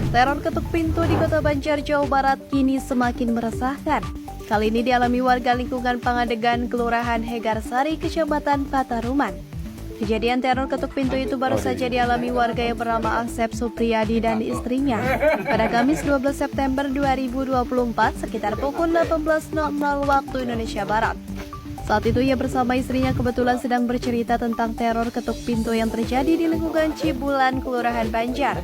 Teror ketuk pintu di Kota Banjar, Jawa Barat kini semakin meresahkan. Kali ini dialami warga lingkungan Pangadegan, Kelurahan Hegarsari, Kecamatan Pataruman. Kejadian teror ketuk pintu itu baru saja dialami warga yang bernama Asep Supriyadi dan istrinya pada Kamis 12 September 2024 sekitar pukul 18.00 waktu Indonesia Barat. Saat itu ia bersama istrinya kebetulan sedang bercerita tentang teror ketuk pintu yang terjadi di lingkungan Cibulan, Kelurahan Banjar.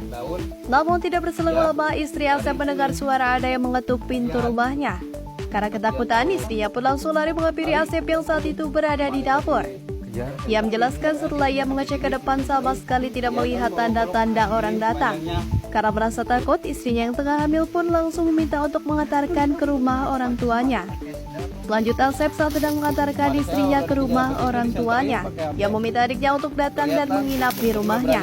Namun tidak berselang lama istri Asep mendengar suara ada yang mengetuk pintu rumahnya. Karena ketakutan, istrinya pun langsung lari menghampiri Asep yang saat itu berada di dapur. Ia menjelaskan setelah ia mengecek ke depan sama sekali tidak melihat tanda-tanda orang datang. Karena merasa takut, istrinya yang tengah hamil pun langsung meminta untuk mengantarkan ke rumah orang tuanya. Lanjut Asep saat sedang mengantarkan istrinya ke rumah orang tuanya, yang meminta adiknya untuk datang dan menginap di rumahnya.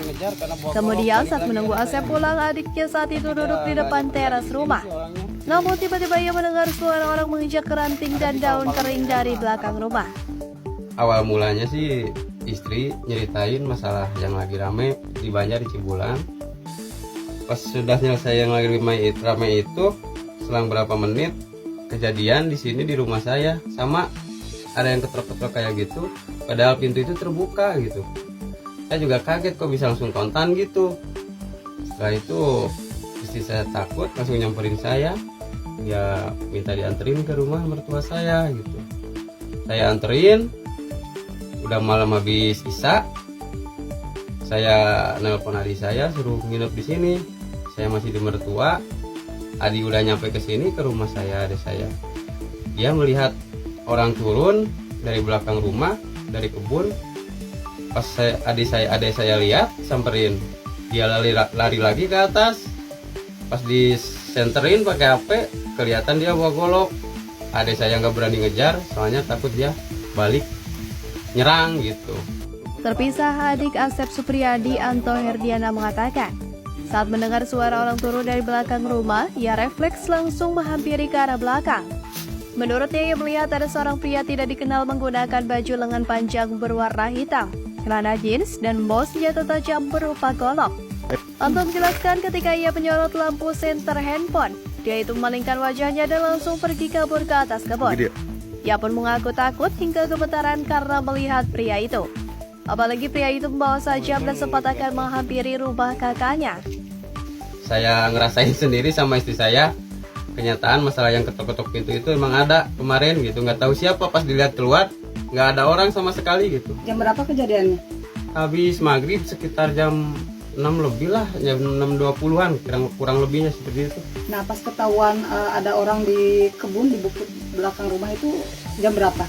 Kemudian saat menunggu Asep pulang, adiknya saat itu duduk di depan teras rumah. Namun tiba-tiba ia mendengar suara orang menginjak ranting dan daun kering dari belakang rumah. Awal mulanya sih istri nyeritain masalah yang lagi rame di Banjar di Cibulan. Pas sudah selesai yang lagi rame itu, selang berapa menit kejadian di sini di rumah saya sama ada yang ketrok-ketrok kayak gitu, padahal pintu itu terbuka gitu. Saya juga kaget kok bisa langsung kontan gitu. Setelah itu istri saya takut langsung nyamperin saya, dia minta dianterin ke rumah mertua saya gitu. Saya anterin, udah malam habis isya, saya nelpon adik saya suruh nginep di sini. Saya masih di mertua. Adi udah nyampe ke sini ke rumah saya, adik saya. Dia melihat orang turun dari belakang rumah, dari kebun. Pas adik saya lihat, samperin. Dia lari lagi ke atas. Pas disenterin pakai HP, kelihatan dia bawa golok. Adik saya nggak berani ngejar, soalnya takut dia balik nyerang gitu. Terpisah adik Asep Supriyadi, Anto Herdiana mengatakan, saat mendengar suara orang turun dari belakang rumah, ia refleks langsung menghampiri ke arah belakang. Menurutnya, ia melihat ada seorang pria tidak dikenal menggunakan baju lengan panjang berwarna hitam, celana jeans, dan membawa senjata tajam berupa golok. Anto menjelaskan ketika ia menyorot lampu senter handphone, dia itu memalingkan wajahnya dan langsung pergi kabur ke atas kebun. Ia pun mengaku takut hingga gemetaran karena melihat pria itu. Apalagi pria itu membawa sajam dan sempat akan menghampiri rumah kakaknya. Saya ngerasain sendiri sama istri saya, kenyataan masalah yang ketok-ketok pintu itu emang ada kemarin gitu, nggak tahu siapa, pas dilihat keluar nggak ada orang sama sekali gitu. Jam berapa kejadiannya? Habis maghrib sekitar jam 6 lebih lah, jam 6.20-an kurang lebihnya seperti itu. Nah pas ketahuan ada orang di kebun di bukit belakang rumah itu jam berapa?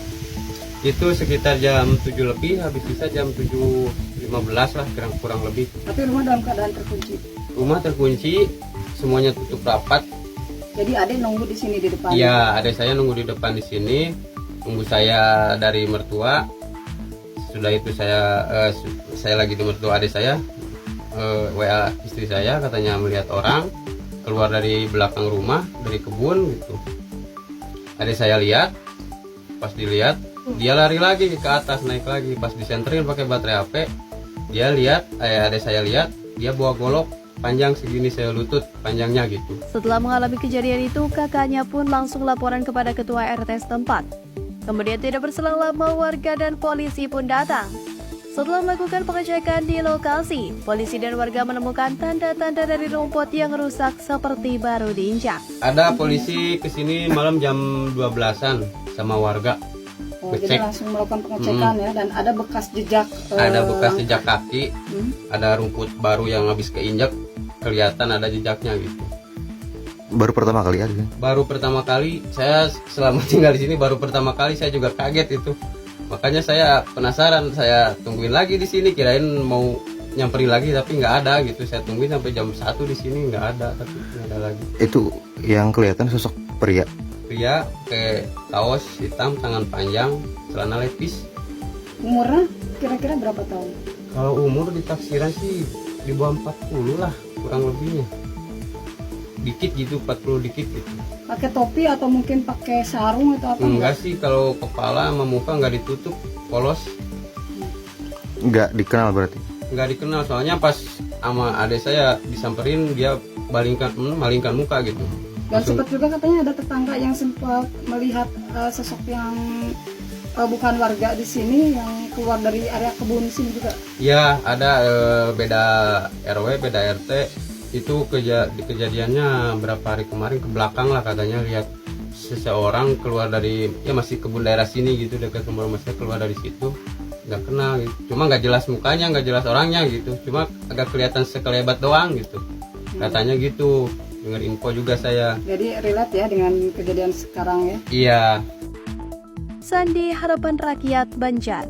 Itu sekitar jam 7 lebih, habis bisa jam 7.15 lah kurang lebih. Tapi rumah dalam keadaan terkunci? Rumah terkunci, semuanya tutup rapat. Jadi adek nunggu di sini di depan? Iya, adik saya nunggu di depan di sini, nunggu saya dari mertua. Sudah itu saya lagi di mertua adik saya, WA istri saya katanya melihat orang keluar dari belakang rumah, dari kebun gitu. Adik saya lihat, pas dilihat dia lari lagi ke atas, naik lagi. Pas disenterin pakai baterai HP, dia lihat, adik saya lihat dia bawa golok panjang segini selutut panjangnya gitu. Setelah mengalami kejadian itu, kakaknya pun langsung laporan kepada ketua RT setempat. Kemudian tidak berselang lama warga dan polisi pun datang. Setelah melakukan pengecekan di lokasi, polisi dan warga menemukan tanda-tanda dari rumput yang rusak seperti baru diinjak. Ada polisi kesini malam jam 12-an sama warga. Jadi langsung melakukan pengecekan ya, dan ada bekas jejak. Ada bekas jejak kaki, ada rumput baru yang habis keinjak, kelihatan ada jejaknya gitu. Baru pertama kali ada? Baru pertama kali, saya selama tinggal di sini baru pertama kali, saya juga kaget itu. Makanya saya penasaran, saya tungguin lagi di sini, kirain mau nyamperin lagi tapi nggak ada gitu. Saya tungguin sampai jam 1 di sini nggak ada, tapi nggak ada lagi. Itu yang kelihatan sosok pria? Pria pakai kaos hitam, tangan panjang, celana lepis. Umurnya kira-kira berapa tahun? Kalau umur di taksiran sih di bawah 40 lah kurang lebihnya. Dikit gitu, 40 dikit gitu. Pakai topi atau mungkin pakai sarung atau apa? Enggak sih, kalau kepala sama muka nggak ditutup, polos. Nggak dikenal berarti. Nggak dikenal, soalnya pas sama adik saya disamperin dia malingkan muka gitu. Dan sempat juga katanya ada tetangga yang sempat melihat sosok yang bukan warga di sini yang keluar dari area kebun sini juga. Ya ada beda RW beda RT itu kejadiannya berapa hari kemarin ke belakang lah, katanya lihat seseorang keluar dari masih kebun daerah sini gitu, dekat rumah saya, keluar dari situ. Nggak kenal gitu. Cuma nggak jelas mukanya, nggak jelas orangnya gitu, cuma agak kelihatan sekelebat doang gitu, katanya gitu. Dengar info juga saya. Jadi relate ya dengan kejadian sekarang ya. Iya. Sandi, Harapan Rakyat, Banjar.